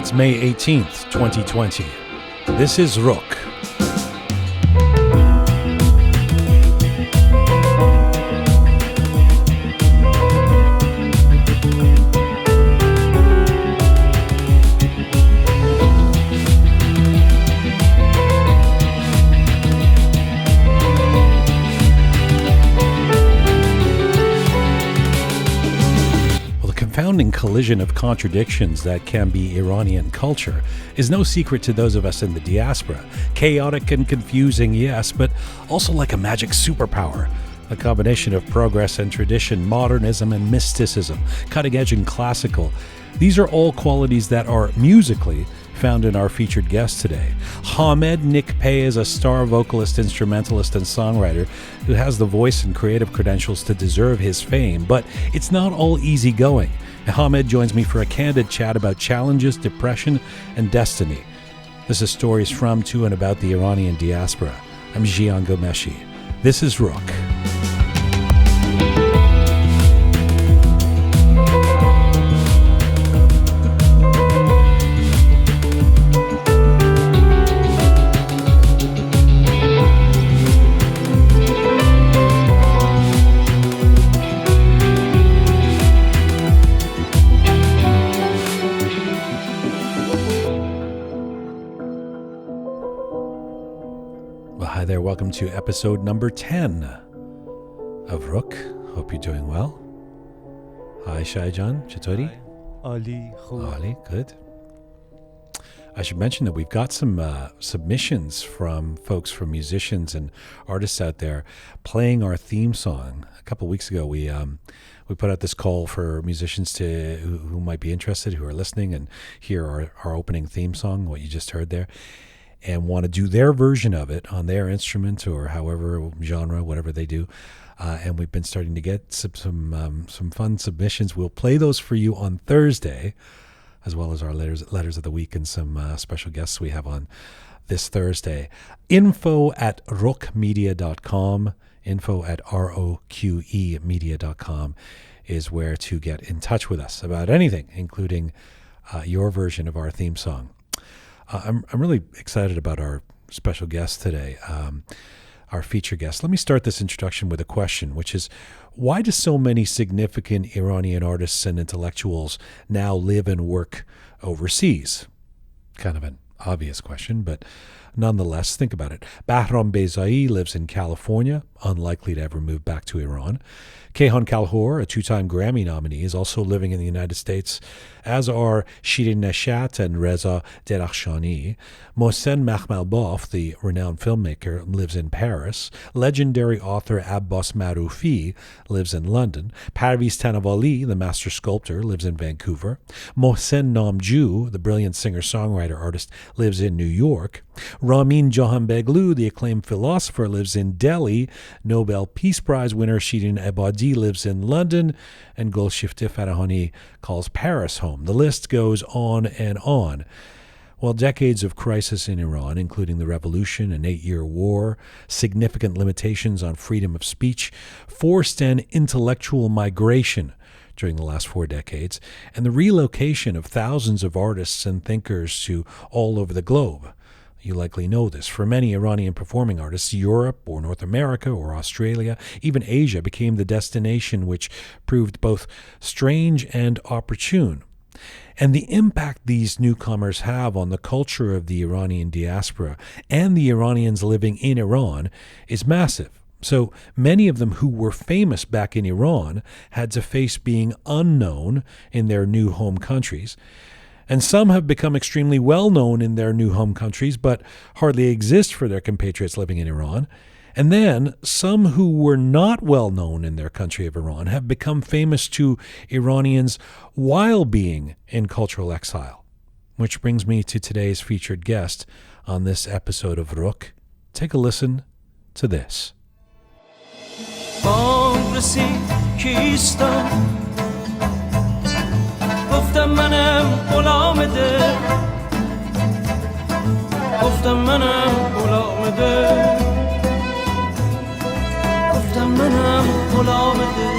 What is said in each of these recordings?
It's May 18th, 2020. This is Roqe. Confounding collision of contradictions that can be Iranian culture is no secret to those of us in the diaspora. Chaotic and confusing, yes, but also like a magic superpower. A combination of progress and tradition, modernism and mysticism, cutting edge and classical. These are all qualities that are musically found in our featured guest today. Hamed Nikpay is a star vocalist, instrumentalist, and songwriter who has the voice and creative credentials to deserve his fame, but it's not all easy going. Hamed joins me for a candid chat about challenges, depression, and destiny. This is stories from, to, and about the Iranian diaspora. I'm Jian Ghomeshi. This is Roqe. Hi there, welcome to episode number 10 of Roqe. Hope you're doing well. Hi Shaijan, chatori? Ali, good. I should mention that we've got some submissions from folks, from musicians and artists out there playing our theme song. A couple of weeks ago we put out this call for musicians who might be interested, who are listening, and hear our opening theme song, what you just heard there, and want to do their version of it on their instrument or however genre, whatever they do. And we've been starting to get some fun submissions. We'll play those for you on Thursday, as well as our letters of the week and some special guests we have on this Thursday. info@roqemedia.com, info@roqemedia.com is where to get in touch with us about anything, including your version of our theme song. I'm really excited about our special guest today, our feature guest. Let me start this introduction with a question, which is, why do so many significant Iranian artists and intellectuals now live and work overseas? Kind of an obvious question, but nonetheless, think about it. Bahram Beyzai lives in California, unlikely to ever move back to Iran. Kayhan Kalhor, a two-time Grammy nominee, is also living in the United States, as are Shirin Neshat and Reza Derakhshani. Mohsen Makhmalbaf, the renowned filmmaker, lives in Paris. Legendary author Abbas Maroufi lives in London. Parviz Tanavali, the master sculptor, lives in Vancouver. Mohsen Namju, the brilliant singer-songwriter artist, lives in New York. Ramin Jahanbegloo, the acclaimed philosopher, lives in Delhi. Nobel Peace Prize winner Shirin Ebadi lives in London, and Golshifteh Farahani calls Paris home. The list goes on and on. Well, decades of crisis in Iran, including the revolution, an 8-year war, significant limitations on freedom of speech, forced an intellectual migration during the last 4 decades, and the relocation of thousands of artists and thinkers to all over the globe. You likely know this. For many Iranian performing artists, Europe or North America or Australia, even Asia, became the destination, which proved both strange and opportune. And the impact these newcomers have on the culture of the Iranian diaspora and the Iranians living in Iran is massive. So many of them who were famous back in Iran had to face being unknown in their new home countries. And some have become extremely well known in their new home countries, but hardly exist for their compatriots living in Iran. And then some who were not well known in their country of Iran have become famous to Iranians while being in cultural exile. Which brings me to today's featured guest on this episode of Roqe. Take a listen to this. گفتم منم غلام ده گفتم منم غلام ده گفتم منم غلام ده.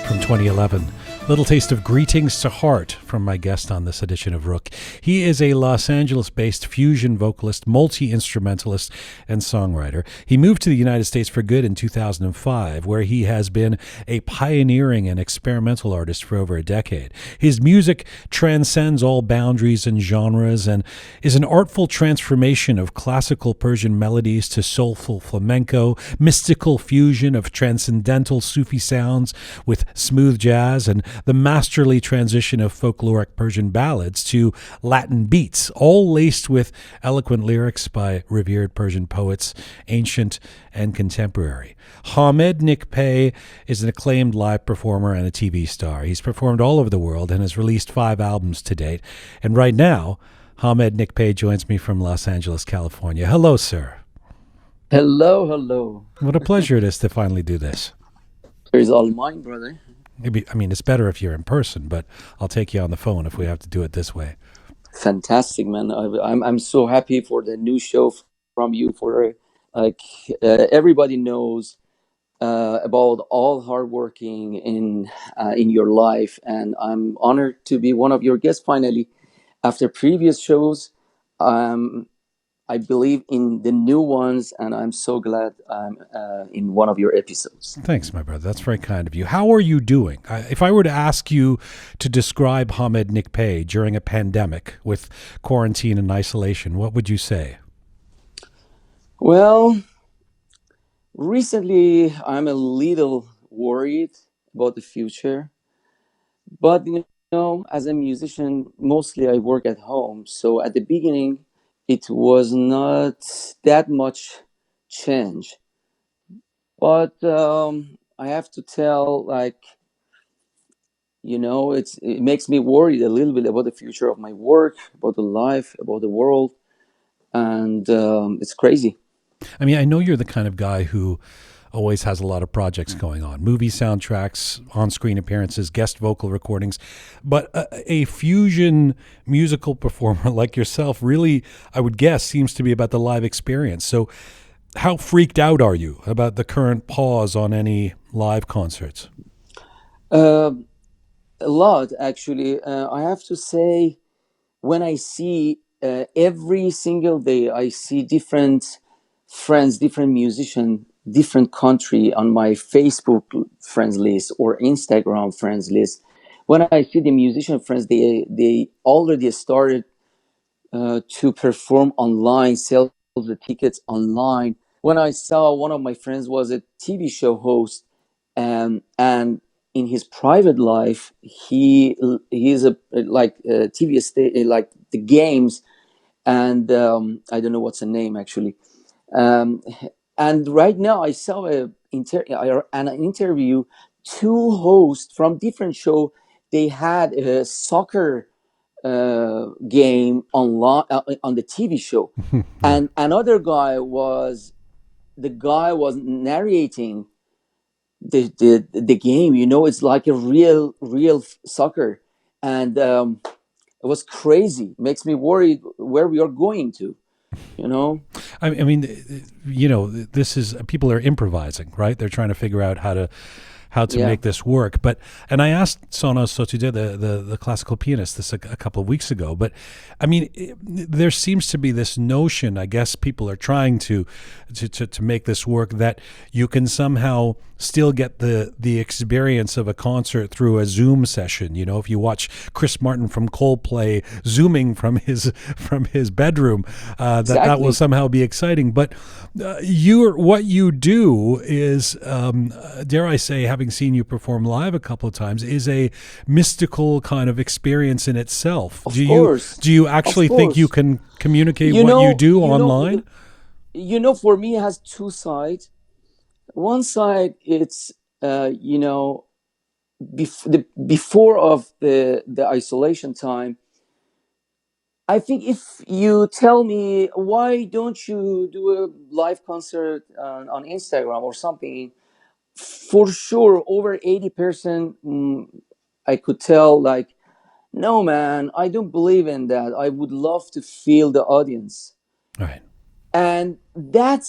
From 2011, Little taste of greetings to heart from my guest on this edition of Roqe. He is a Los Angeles-based fusion vocalist, multi-instrumentalist, and songwriter. He moved to the United States for good in 2005, where he has been a pioneering and experimental artist for over a decade. His music transcends all boundaries and genres and is an artful transformation of classical Persian melodies to soulful flamenco, mystical fusion of transcendental Sufi sounds with smooth jazz, and the masterly transition of folkloric Persian ballads to Latin beats, all laced with eloquent lyrics by revered Persian poets, ancient and contemporary. Hamed Nikpay is an acclaimed live performer and a TV star. He's performed all over the world and has released 5 albums to date. And right now, Hamed Nikpay joins me from Los Angeles, California. Hello, sir. Hello, hello. What a pleasure it is to finally do this. It's all mine, brother. Maybe, I mean, it's better if you're in person, but I'll take you on the phone if we have to do it this way. Fantastic, man. I'm so happy for the new show from you. For everybody knows about all hardworking in your life, and I'm honored to be one of your guests finally. After previous shows, I believe in the new ones, and I'm so glad I'm in one of your episodes. Thanks, my brother. That's very kind of you. How are you doing? If I were to ask you to describe Hamed Nikpay during a pandemic with quarantine and isolation, what would you say? Well, recently I'm a little worried about the future, but as a musician, mostly I work at home. So at the beginning, it was not that much change. But I have to tell, it makes me worried a little bit about the future of my work, about the life, about the world, and it's crazy. I mean, I know you're the kind of guy who always has a lot of projects going on, movie soundtracks, on-screen appearances, guest vocal recordings, but a fusion musical performer like yourself really, I would guess, seems to be about the live experience. So how freaked out are you about the current pause on any live concerts? Uh, a lot, actually. I have to say, when I see every single day, I see different friends, different musician, different country on my Facebook friends list or Instagram friends list. When I see the musician friends, they already started to perform online, sell the tickets online. When I saw one of my friends was a TV show host, and in his private life, he is a like TV state like the games, and I don't know what's the name actually. Um, and right now, I saw an interview. Two hosts from different show. They had a soccer game on the TV show, Yeah. and another guy was narrating the game. It's like a real soccer, and it was crazy. Makes me worried where we are going to. You know. I mean, this is people are improvising, right? They're trying to figure out how to Yeah. make this work. And I asked Sonos Sotude, the classical pianist, this a couple of weeks ago. But I mean, there seems to be this notion. I guess people are trying to make this work that you can somehow still get the experience of a concert through a Zoom session. If you watch Chris Martin from Coldplay zooming from his bedroom, that will somehow be exciting. But what you do is, dare I say, having seen you perform live a couple of times, is a mystical kind of experience in itself. Of Do course. you actually Of think you course. can communicate You what you know, do you know, online? for me, it has two sides. One side, it's before of the isolation time. I think if you tell me why don't you do a live concert on Instagram or something, for sure over 80%, I could tell like, no man, I don't believe in that. I would love to feel the audience. Right. And that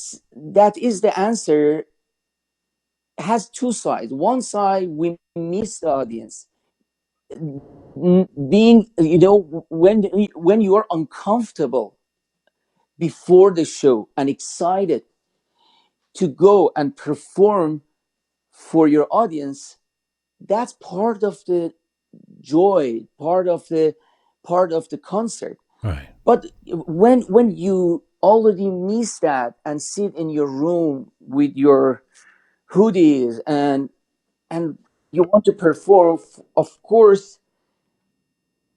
is the answer. Has two sides. One side, we miss the audience. being, when you are uncomfortable before the show and excited to go and perform for your audience, that's part of the joy, part of the concert. Right. But when you already miss that and sit in your room with your hoodies and you want to perform, of course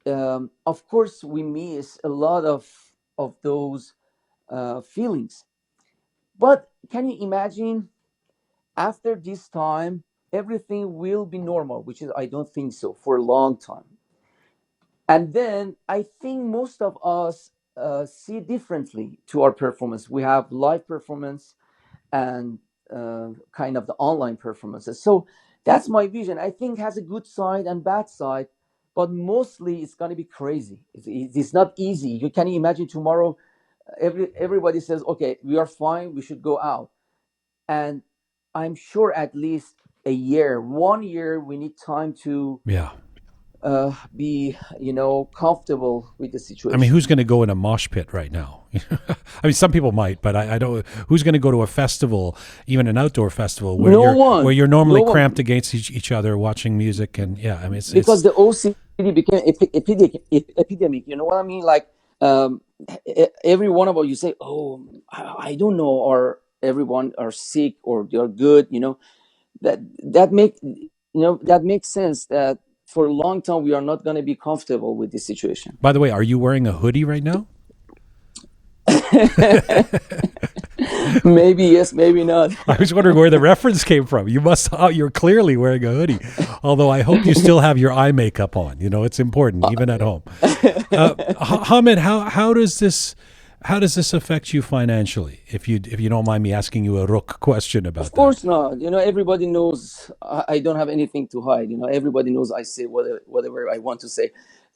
we miss a lot of those feelings. But can you imagine, after this time everything will be normal, which is, I don't think so, for a long time. And then I think most of us see differently to our performance. We have live performance and kind of the online performances. So that's my vision. I think has a good side and bad side, but mostly it's going to be crazy. It's not easy. You can imagine tomorrow, everybody says, okay, we are fine, we should go out. And I'm sure at least a year, 1 year, we need time to Yeah. be, comfortable with the I mean, situation. who's going to go in a mosh pit right now? I mean, some people might, but I don't. Who's going to go to a festival, even an outdoor festival, where No where one, you're normally no one, cramped against each other, watching music, and yeah, I mean, because it's the OCD became epidemic. You know what I mean? Like, every one of us, you say, "Oh, I don't know," or everyone are sick or they're good. That makes sense. That for a long time we are not going to be comfortable with this situation. By the way, are you wearing a hoodie right now? Maybe yes, maybe not. I was wondering where the reference came from. You must. Oh, you're clearly wearing a hoodie. Although I hope you still have your eye makeup on. It's important even at home. Hamid, how does this affect you financially? If you don't mind me asking you a Roqe question Of about that. course not. Everybody knows I don't have anything to hide. Everybody knows I say whatever I want to say.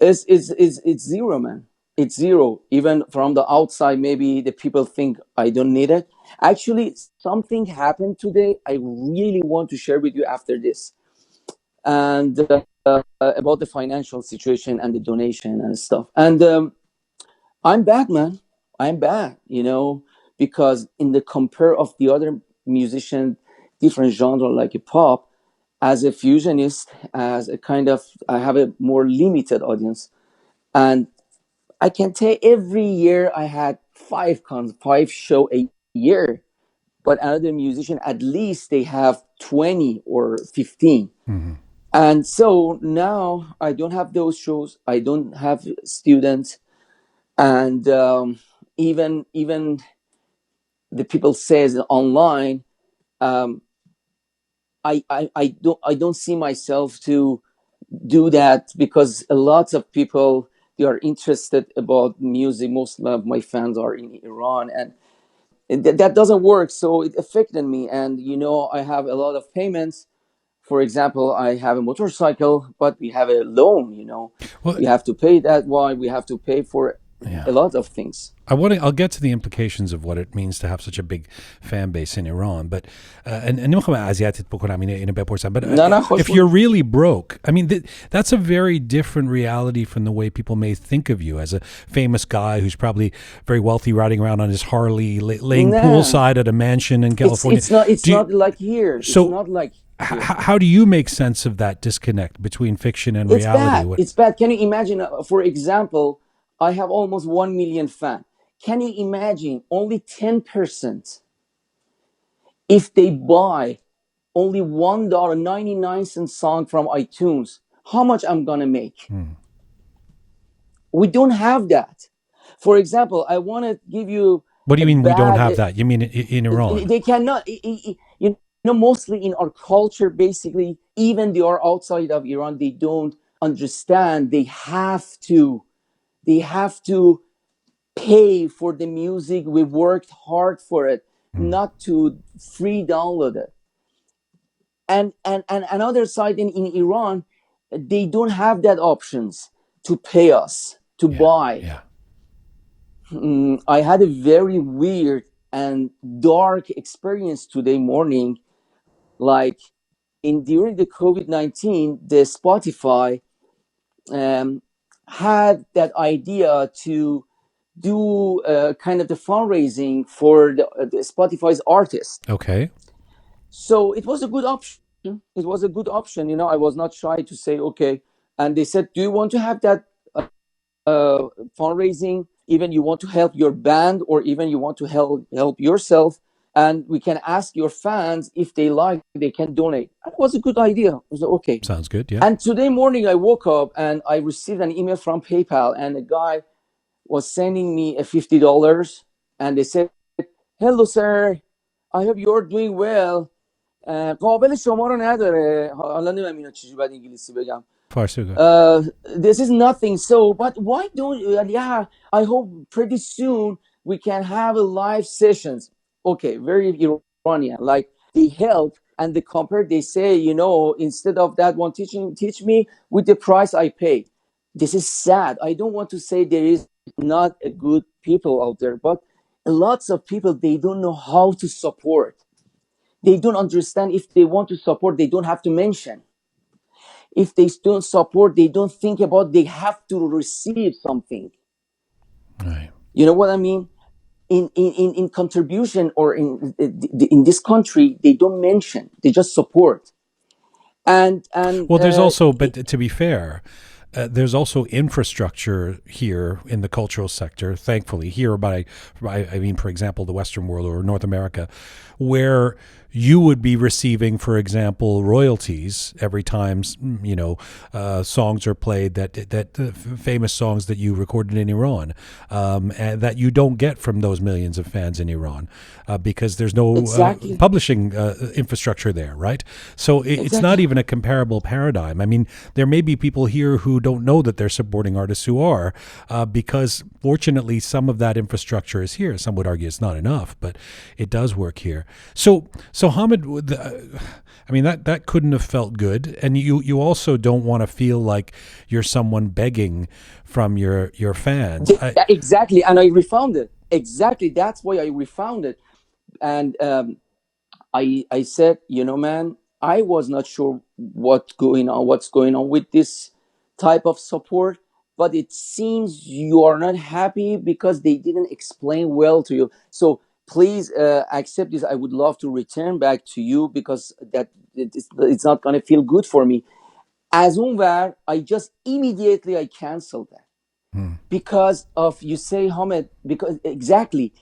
It's zero, man. It's zero. Even from the outside, maybe the people think I don't need it. Actually, something happened today. I really want to share with you after this, and about the financial situation and the donation and stuff. And I'm back, man. I'm back, because in the compare of the other musician, different genre like a pop, as a fusionist, as a kind of, I have a more limited audience. And I can tell every year I had five show a year, but another musician, at least they have 20 or 15. Hmm. And so now I don't have those shows. I don't have students. And even the people says online, um, I don't see myself to do that, because a lot of people, they are interested about music. Most of my fans are in Iran, and that doesn't work. So it affected me, and I have a lot of payments. For example, I have a motorcycle, but we have a loan. Well, We have to pay that. Why we have to pay for yeah. a lot of things. I'll get to the implications of what it means to have such a big fan base in Iran, but نمیخوام اذیتت بکنم اینو بپرسم, but نه خوش if you're really broke, I mean that's a very different reality from the way people may think of you as a famous guy who's probably very wealthy, riding around on his Harley, laying Nah. poolside at a mansion in California. It's not like here. So it's not like here. How do you make sense of that disconnect between fiction and It's reality? bad. It's bad. Can you imagine? For example, I have almost 1 million fans. Can you imagine only 10%? If they buy only $1.99 song from iTunes, how much I'm gonna make? We don't have that. For example, I want to give you. What do you a mean we don't bad- have that? You mean in Iran? They cannot. Mostly in our culture, basically, even they are outside of Iran, they don't understand. They have to pay for the music. We worked hard for it, not to free download it. And another side in Iran, they don't have that options to pay us to buy. Yeah. I had a very weird and dark experience today morning. Like during the COVID-19, the Spotify had that idea to do kind of the fundraising for the Spotify's artists. Okay. So it was a good option. It was a good option. I was not shy to say, okay. And they said, do you want to have that fundraising? Even you want to help your band, or even you want to help yourself, and we can ask your fans if they like, they can donate. It was a good idea. I was like, okay. Sounds good. Yeah. And today morning I woke up and I received an email from PayPal, and a guy was sending me a $50, and they said, hello sir, I hope you're doing well. قابل شما رو نداره. حالا نمیدونم اینو چجوری باید انگلیسی بگم. Farsi good. This is nothing. So, but why don't you? Yeah, I hope pretty soon we can have a live sessions. Okay, very Iranian. Like they help and they compare. They say, instead of that one teach me with the price I pay. This is sad. I don't want to say there is not a good people out there, but lots of people, they don't know how to support. They don't understand. If they want to support, they don't have to mention. If they don't support, they don't think about they have to receive something. Right. You know what I mean? In contribution, or in this country, they don't mention. They just support. And Well, there's also, but to be fair, there's also infrastructure here in the cultural sector, thankfully, here I mean, for example, the Western world or North America, where you would be receiving, for example, royalties every time, songs are played, that famous songs that you recorded in Iran, and that you don't get from those millions of fans in Iran, because there's no Exactly. publishing infrastructure there, right? So it's not even a comparable paradigm. I mean, there may be people here who don't know that they're supporting artists who are, because fortunately some of that infrastructure is here. Some would argue it's not enough, but it does work here. So Hamid, I mean, that couldn't have felt good. And you also don't want to feel like you're someone begging from your fans. Exactly. And I refound it. Exactly. That's why I refound it. And I said, man, I was not sure what's going on with this type of support, but it seems you are not happy because they didn't explain well to you. So please accept this. I would love to return back to you, because it's not going to feel good for me. As unwar, I just immediately I canceled that. Because of, you say, Hamid, because exactly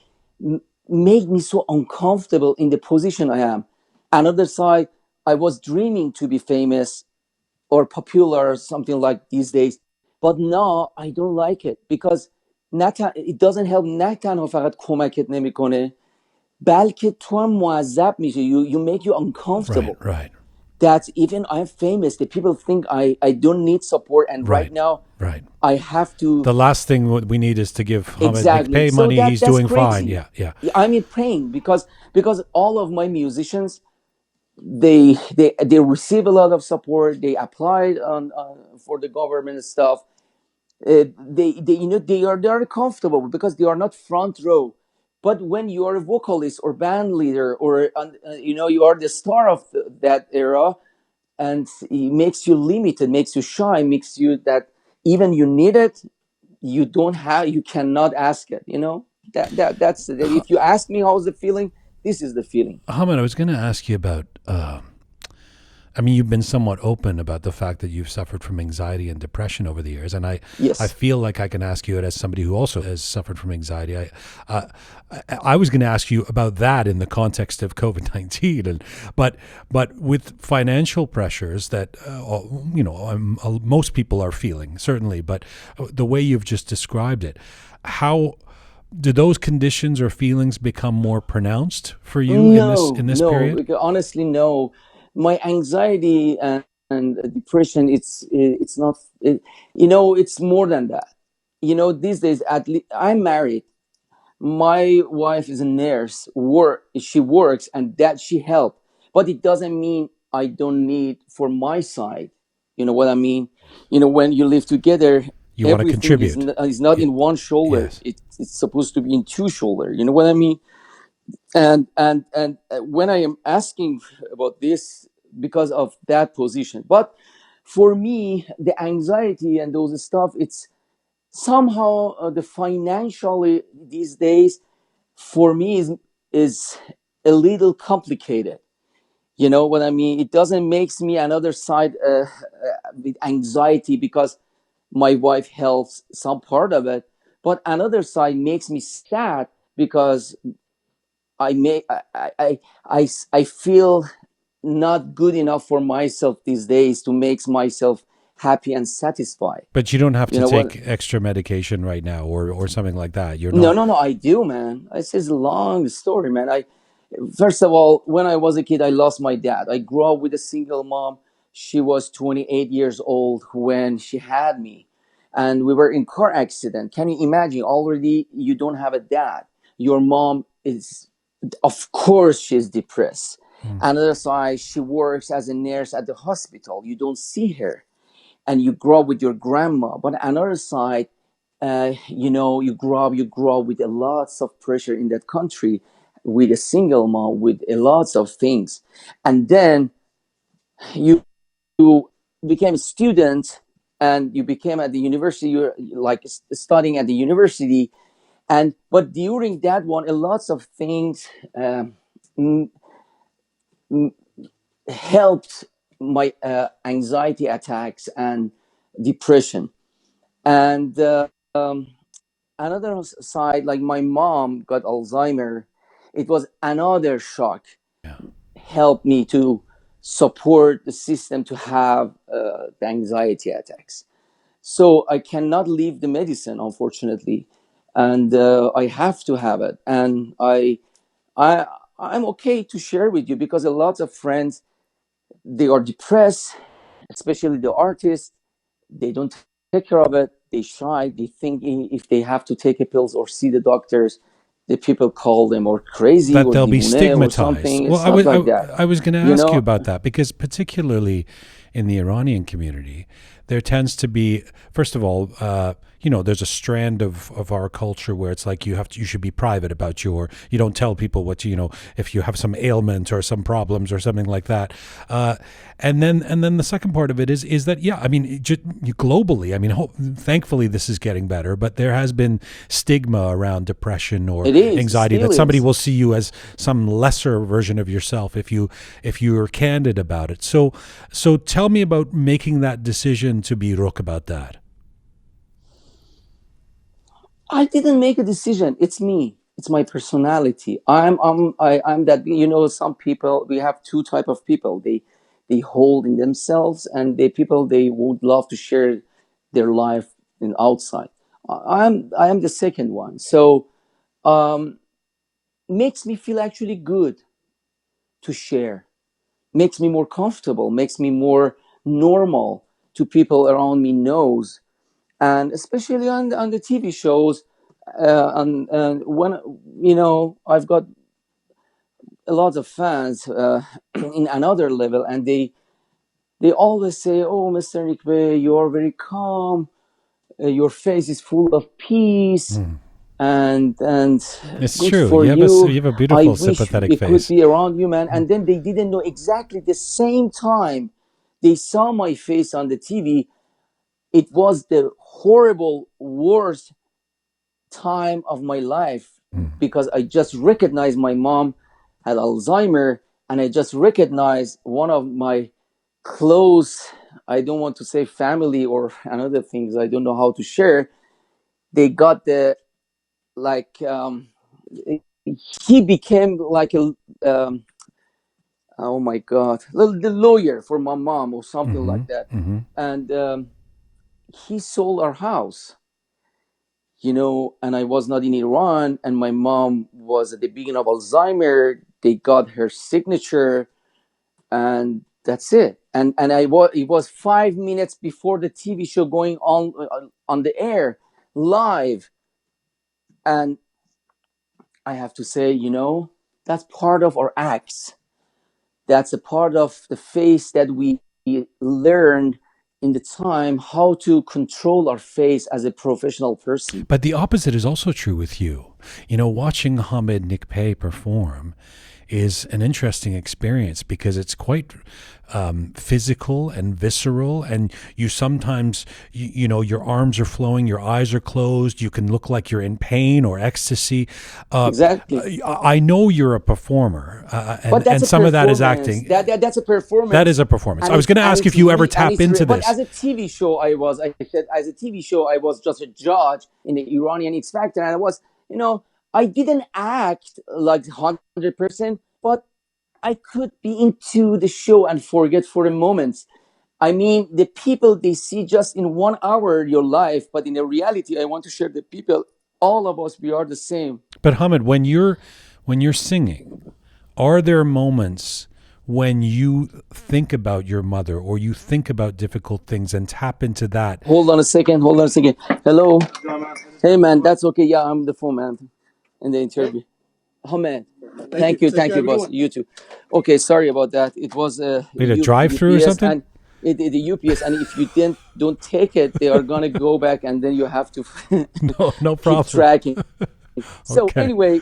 made me so uncomfortable in the position I am. Another side, I was dreaming to be famous or popular or something like these days, but now I don't like it, because it doesn't help. نه تنها فقط کمکت نمیکنه، بلکه تو هم معذب میشه. You make you uncomfortable. Right. That even I'm famous, the people think I don't need support, and right now I have to. The last thing we need is to give Hamid Exactly. Nikpay money. He's doing crazy. fine. Yeah. I'm in pain because all of my musicians, they receive a lot of support. They applied for the government stuff. They are comfortable because they are not front row. But when you are a vocalist or band leader, or you are the star of that era, and it makes you limited, makes you shy, makes you that even you need it, you cannot ask it. That's if you ask me how's the feeling, this is the feeling. Hamid, I was going to ask you about. I mean, you've been somewhat open about the fact that you've suffered from anxiety and depression over the years, and I feel like I can ask you it as somebody who also has suffered from anxiety. I was going to ask you about that in the context of COVID-19, but with financial pressures that most people are feeling, certainly, but the way you've just described it, how do those conditions or feelings become more pronounced for you in this period? Honestly, no. My anxiety and depression, it's not, it's more than that. These days, at least I'm married. My wife is a nurse. She works, and that she helps. But it doesn't mean I don't need for my side. You know what I mean? When you live together, you want to contribute. Is not in one shoulder. Yes. It's supposed to be in two shoulders. You know what I mean? And when I am asking about this, because of that position, but for me, the anxiety and those stuff, it's somehow the financially these days for me is a little complicated. You know what I mean? It doesn't makes me another side with anxiety because my wife helps some part of it, but another side makes me sad because I may I feel not good enough for myself these days to make myself happy and satisfied. But you don't have You to know what? take extra medication right now, or something like that. You're No, not. no, no. I do, man. This is a long story, man. I First of all, when I was a kid, I lost my dad. I grew up with a single mom. She was 28 years old when she had me, and we were in car accident. Can you imagine? Already, you don't have a dad. Your mom is, of course, she's depressed. Mm. Another side, she works as a nurse at the hospital. You don't see her, and you grow up with your grandma. But another side, you grow up with a lots of pressure in that country, with a single mom, with a lots of things, and then you became a student, and you became at the university. You're like studying at the university, and but during that one, a lots of things m- helped my anxiety attacks and depression. And another side, like my mom got Alzheimer, it was another shock. Yeah. Helped me to support the system to have the anxiety attacks. So I cannot leave the medicine, unfortunately, and I have to have it. And I, I'm okay to share with you because a lot of friends, they are depressed, especially the artists. They don't take care of it. They shy. They think if they have to take a pills or see the doctors, the people call them or crazy That or they'll be divune or stigmatized. something. Well, It's not like that. I was going to You ask you know, about that because particularly in the Iranian community, there tends to be, first of all, there's a strand of our culture where it's like you should be private about you don't tell people if you have some ailment or some problems or something like that. And then the second part of it is that, yeah, I mean, globally, I mean, thankfully this is getting better, but there has been stigma around depression or it is, anxiety, still that somebody is. will see you as some lesser version of yourself if you're candid about it. So tell me about making that decision to be Roqe about that. I didn't make a decision. It's me. It's my personality. I'm that. Some people, we have two type of people. They hold in themselves, and the people they would love to share their life in outside. I am the second one. So um, makes me feel actually good to share. Makes me more comfortable. Makes me more normal to people around me knows, and especially on the TV shows. And when I've got a lot of fans in another level, and they always say, "Oh, Mr. Nikpay, you are very calm. Your face is full of peace, Mm. and It's good true. for You you. have a I beautiful, wish sympathetic it could face. be around you, man." And then they didn't know exactly the same time they saw my face on the TV. It was the horrible, worst time of my life Mm. because I just recognized my mom had Alzheimer, and I just recognized one of my close, I don't want to say family or another things, I don't know how to share. They got the, like, he became like a, um, oh my God, the lawyer for my mom or something Mm-hmm. like that. Mm-hmm. And he sold our house, and I was not in Iran, and my mom was at the beginning of Alzheimer. They got her signature, and that's it. And it was 5 minutes before the TV show going on the air live, and I have to say, that's part of our acts. That's a part of the face that we learned in the time how to control our face as a professional person. But the opposite is also true with you. Watching Hamid Nikpay perform is an interesting experience because it's quite physical and visceral, and you sometimes your arms are flowing, your eyes are closed, you can look like you're in pain or ecstasy. Exactly. I know you're a performer, But and some of that is acting. That's a performance. That is a performance. I was going to ask if you ever tap into this. But as a TV show, I was just a judge in the Iranian X Factor, and I didn't act like 100%, but I could be into the show and forget for a moment. I mean, the people, they see just in 1 hour your life, but in the reality, I want to share the people. All of us, we are the same. But Hamid, when you're singing, are there moments when you think about your mother or you think about difficult things and tap into that? Hold on a second. Hello. Hey, man, that's okay. Yeah, I'm the phone man in the interview. Oh, man. Thank you, boss. You too. Okay, sorry about that. It was a drive-through or something? And the UPS, and if you don't take it, they are gonna go back, and then you have to no problem. keep tracking. So Okay. anyway,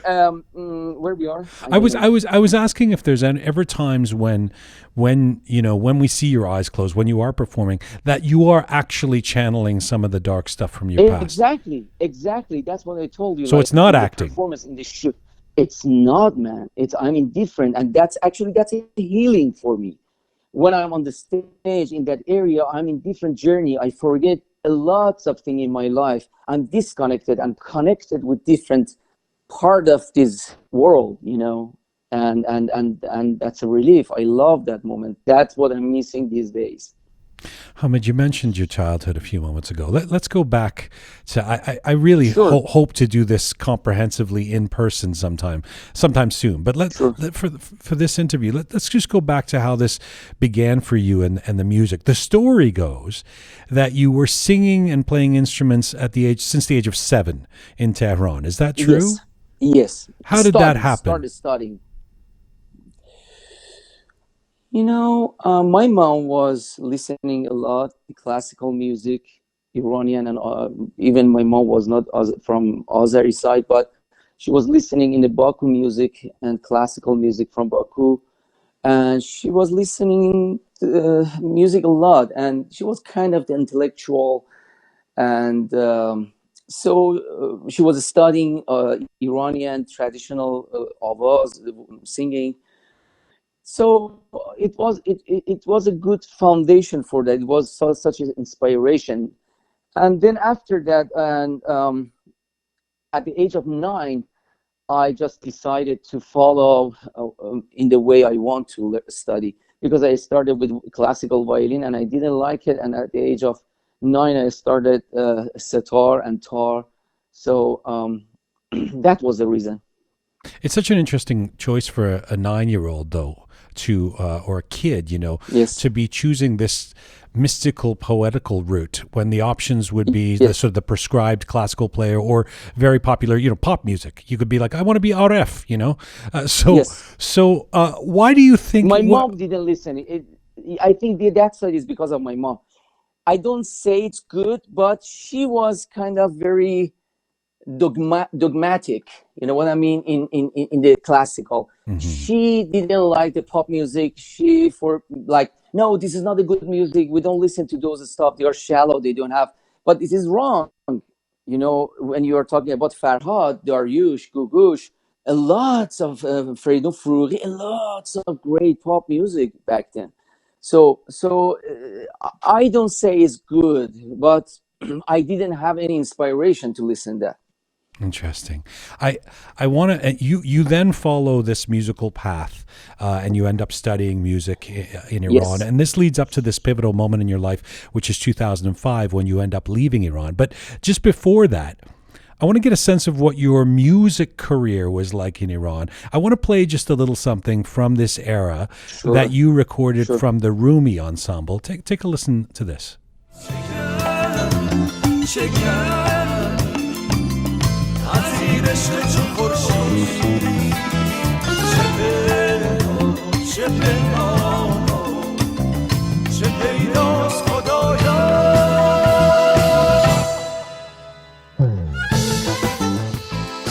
where we are? I was asking if there's ever times when we see your eyes closed, when you are performing, that you are actually channeling some of the dark stuff from your past. Exactly. That's what I told you. So it's not acting. Performance in the show. It's not, man. I'm indifferent, and that's a healing for me. When I'm on the stage in that area, I'm in different journey. I forget a lot of things in my life. I'm disconnected. I'm connected with different part of this world, and that's a relief. I love that moment. That's what I'm missing these days. Hamid, you mentioned your childhood a few moments ago. Let's go back to, I really hope to do this comprehensively in person sometime soon. But for this interview, let's just go back to how this began for you and the music. The story goes that you were singing and playing instruments since the age of 7 in Tehran. Is that true? Yes. How did that happen? Started studying. My mom was listening a lot to classical music, Iranian, and even my mom was not from Azeri side, but she was listening in the Baku music and classical music from Baku, and she was listening to music a lot, and she was kind of the intellectual, and so she was studying Iranian traditional avaz, singing. So it was a good foundation for that. It was such an inspiration. And then after that, and at the age of 9, I just decided to follow in the way I want to study, because I started with classical violin and I didn't like it. And at the age of 9, I started sitar and tar. So that was the reason. It's such an interesting choice for a 9-year-old, though, or a kid, Yes. to be choosing this mystical, poetical route when the options would be the sort of the prescribed classical player or very popular, pop music. You could be like, I want to be RF, So why do you think my mom didn't listen? I think that side is because of my mom. I don't say it's good, but she was kind of very dogmatic, you know what I mean, in the classical. Mm-hmm. She didn't like the pop music. No, this is not a good music, we don't listen to those stuff, they are shallow, they don't have. But it is wrong, when you are talking about Farhad, Daryush, Gugush, a lot of Feridun Frougi, a lot of great pop music back then. So I don't say it's good, but I didn't have any inspiration to listen to that. Interesting. I want to. You then follow this musical path, and you end up studying music in Iran, yes. And this leads up to this pivotal moment in your life, which is 2005, when you end up leaving Iran. But just before that, I want to get a sense of what your music career was like in Iran. I want to play just a little something from this era that you recorded from the Rumi ensemble. Take a listen to this.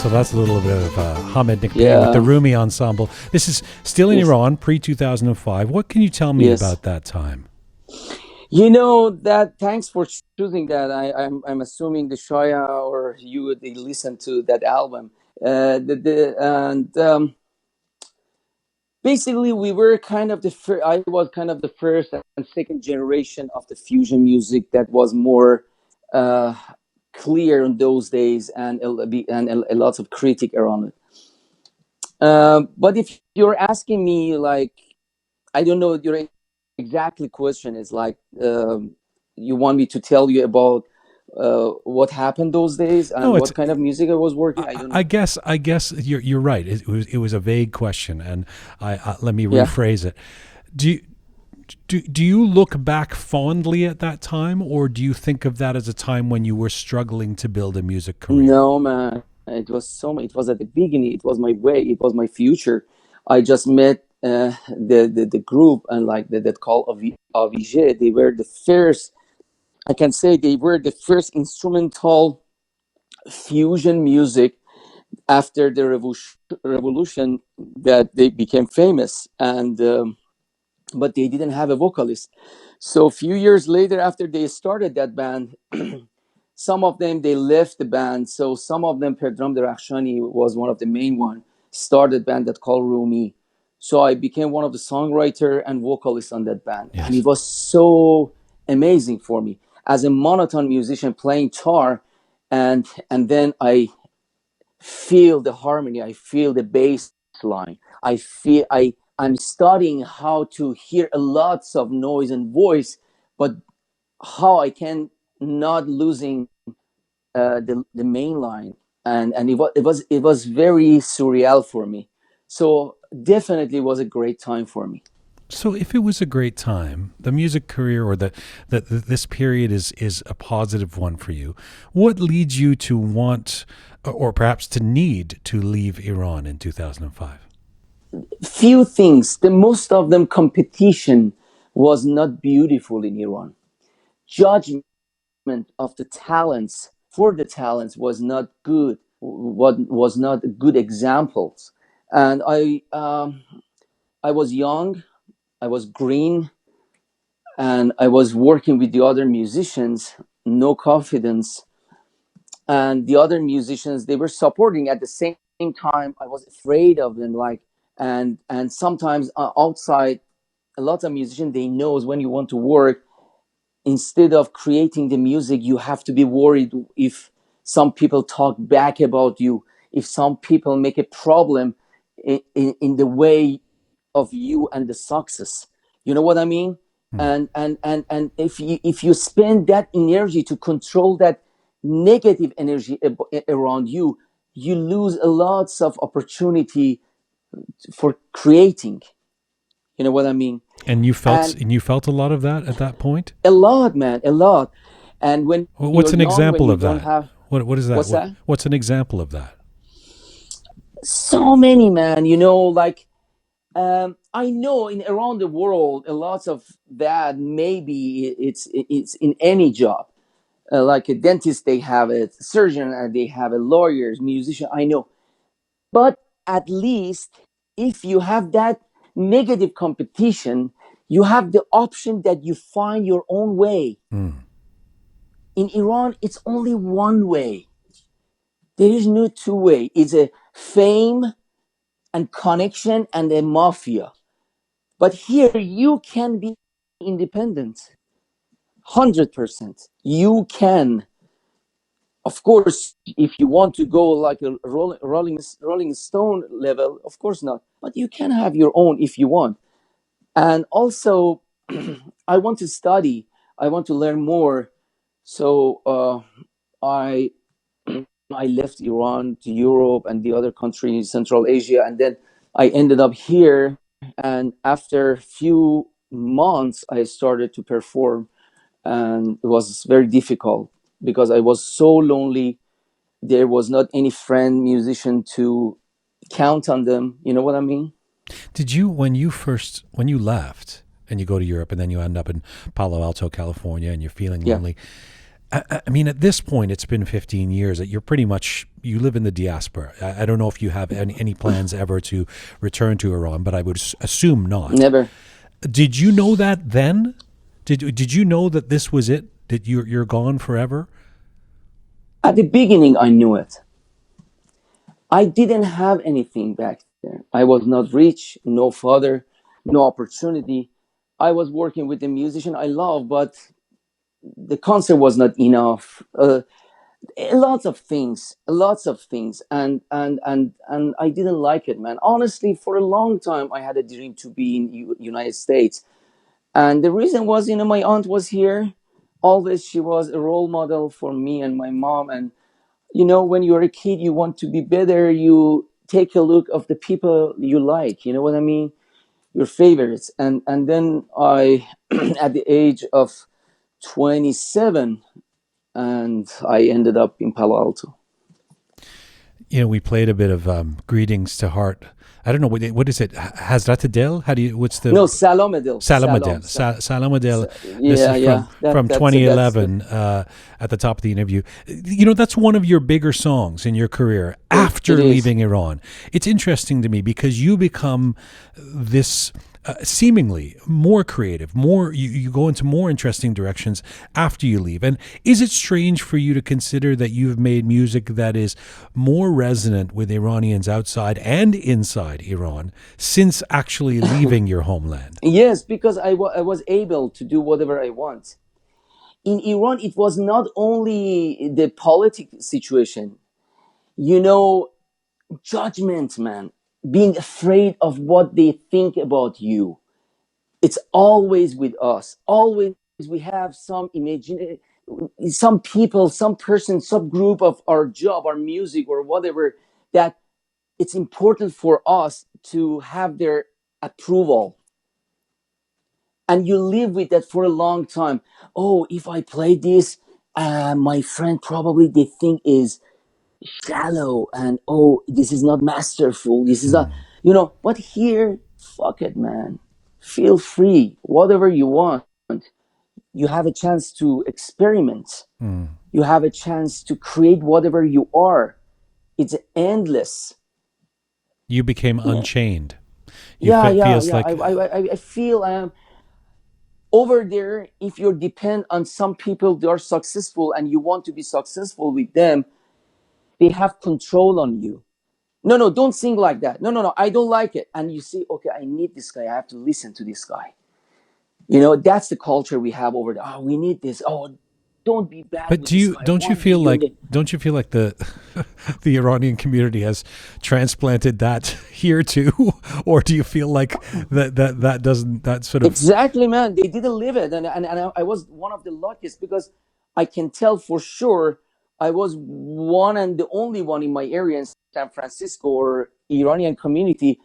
So that's a little bit of Hamed Nikpay with Yeah. the Rumi Ensemble. This is still in Yes. Iran, pre-2005. What can you tell me Yes. about that time? That. Thanks for choosing that. I'm assuming the Shaya or you they listen to that album. And basically, we were kind of the first. I was kind of the first and second generation of the fusion music that was more uh, clear in those days, and a lot of critic around it. But if you're asking me, like, I don't know, your exactly question is like, you want me to tell you about what happened those days No, and it's. what kind of music I was working? I don't know. I guess you're right. It was a vague question, and let me Yeah. rephrase it. Do you, do you look back fondly at that time, or do you think of that as a time when you were struggling to build a music career? No, man. It was at the beginning. It was my way. It was my future. I just met the group and like that called Avije. They were the first. I can say they were the first instrumental fusion music after the revolution that they became famous. And but they didn't have a vocalist. So a few years later, after they started that band, some of them they left the band. So some of them, Pedram Derakhshani was one of the main one, started band that called Rumi. So I became one of the songwriter and vocalists on that band, and Yes. it was so amazing for me as a monotone musician playing guitar, and then I feel the harmony, I feel the bass line, I'm studying how to hear a lots of noise and voice, but how I can not losing the main line, and it was very surreal for me. So definitely was a great time for me. So, if it was a great time, the music career or this period is a positive one for you. What leads you to want, or perhaps to need, to leave Iran in 2005? Few things. The most of them competition was not beautiful in Iran. Judgment of the talents for the talents was not good. What was not good examples. And I was young, I was green, and I was working with the other musicians, no confidence. And the other musicians, they were supporting at the same time. I was afraid of them, like, and sometimes outside, a lot of musicians, they knows when you want to work, instead of creating the music, you have to be worried if some people talk back about you, if some people make a problem in the way of you and the success. You know what I mean? Hmm. And if you spend that energy to control that negative energy around you, you lose a lots of opportunity for creating. You know what I mean? And And you felt a lot of that at that point. a lot, man, a lot. And when Well, what's you're an young, when example you of don't that? have, What is that? what's that? What's an example of that? So many, man. Like, I know in around the world, a lot of that. Maybe it's in any job. Like a dentist, they have a surgeon, they have a lawyers, musician. I know, but at least if you have that negative competition, you have the option that you find your own way. Hmm. In Iran, it's only one way. There is no two way. It's a fame and connection and a mafia. But here you can be independent, 100%. You can, of course, if you want to go like a Rolling Stone level, of course not. But you can have your own if you want. And also, I want to study. I want to learn more. So I I left Iran to Europe and the other countries, Central Asia, and then I ended up here. And after a few months, I started to perform, and it was very difficult because I was so lonely. There was not any friend musician to count on them. You know what I mean? Did you when you left and you go to Europe and then you end up in Palo Alto, California, and you're feeling Yeah. lonely? I mean, at this point, it's been 15 years that you're pretty much, you live in the diaspora. I don't know if you have any plans ever to return to Iran, but I would assume not. Never. Did you know that then? Did you know that this was it? That you're gone forever? At the beginning, I knew it. I didn't have anything back there. I was not rich, no father, no opportunity. I was working with a musician I love, but the concert was not enough. Lots of things, and I didn't like it, man. Honestly, for a long time, I had a dream to be in United States, and the reason was, my aunt was here. Always, she was a role model for me and my mom. And when you're a kid, you want to be better. You take a look of the people you like. You know what I mean? Your favorites. And then I, at the age of 27, and I ended up in Palo Alto. We played a bit of Greetings to Heart. I don't know what is it. Hazrat Adel? What's the? No, Salam Adel. Salam Adel. Salam Adel. This is from 2011 at the top of the interview. That's one of your bigger songs in your career after leaving Iran. It's interesting to me because you become this seemingly more creative, you go into more interesting directions after you leave. And is it strange for you to consider that you've made music that is more resonant with Iranians outside and inside Iran since actually leaving your homeland? Yes, because I was able to do whatever I want. In Iran, it was not only the political situation, judgment, man, being afraid of what they think about you. It's always with us. Always we have some some people, some person, some group of our job, our music or whatever, that it's important for us to have their approval. And you live with that for a long time. Oh, if I play this, my friend probably they think is shallow, and this is not masterful, this is not, but here, fuck it, man, feel free, whatever you want. You have a chance to experiment. You have a chance to create whatever you are. It's endless. You became unchained. I feel over there, if you depend on some people, they are successful and you want to be successful with them, they have control on you. No, don't sing like that. No, I don't like it. And you see, okay, I need this guy. I have to listen to this guy. That's the culture we have over there. Oh, we need this. Oh, don't be bad. But don't you feel like the the Iranian community has transplanted that here too, or do you feel like that doesn't, that sort of exactly, man? They didn't live it, and I was one of the luckiest because I can tell for sure. I was one and the only one in my area in San Francisco or Iranian community.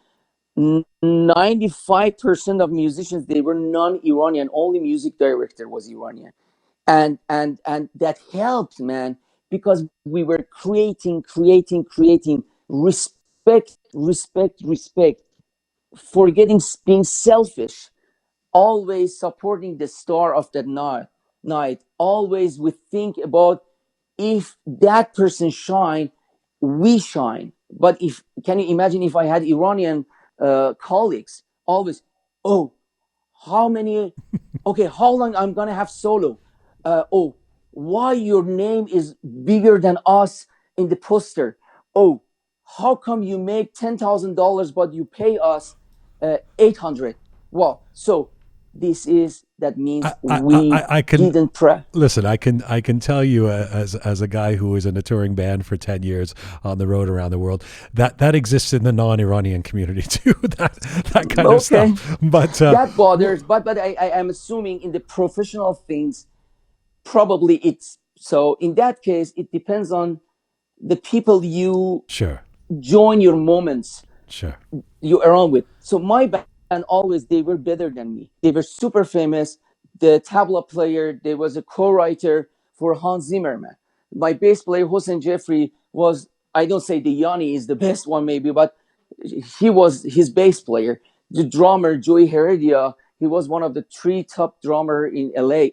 95% of musicians, they were non-Iranian. Only music director was Iranian. And that helped, man, because we were creating respect, forgetting being selfish, always supporting the star of that night. Always we think about, if that person shine, we shine. But can you imagine if I had Iranian colleagues, always, how many, okay, how long I'm gonna have solo? Why your name is bigger than us in the poster? How come you make $10,000 but you pay us 800? Well, so that means I can didn't try. Listen, I can tell you as a guy who was in a touring band for 10 years on the road around the world, that exists in the non-Iranian community too. that kind of stuff. But that bothers. But I am assuming in the professional things, probably it's so. In that case, it depends on the people you join your moments. You around with. So my band, always, they were better than me. They were super famous. The tabla player, there was a co-writer for Hans Zimmerman. My bass player, Hossein Jeffrey, was, I don't say the Yanni is the best one maybe, but he was his bass player. The drummer, Joey Heredia, he was one of the 3 top drummer in LA,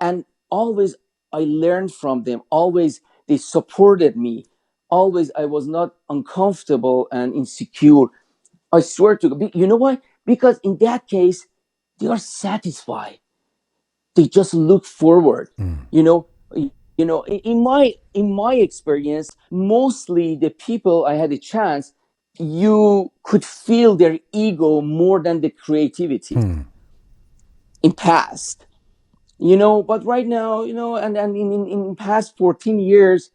and always I learned from them. Always they supported me. Always I was not uncomfortable and insecure. I swear to God, you know why? Because in that case, they are satisfied. They just look forward. Mm. You know, in my experience, mostly the people I had a chance, you could feel their ego more than the creativity Hmm. in past. But right now, and in past 14 years,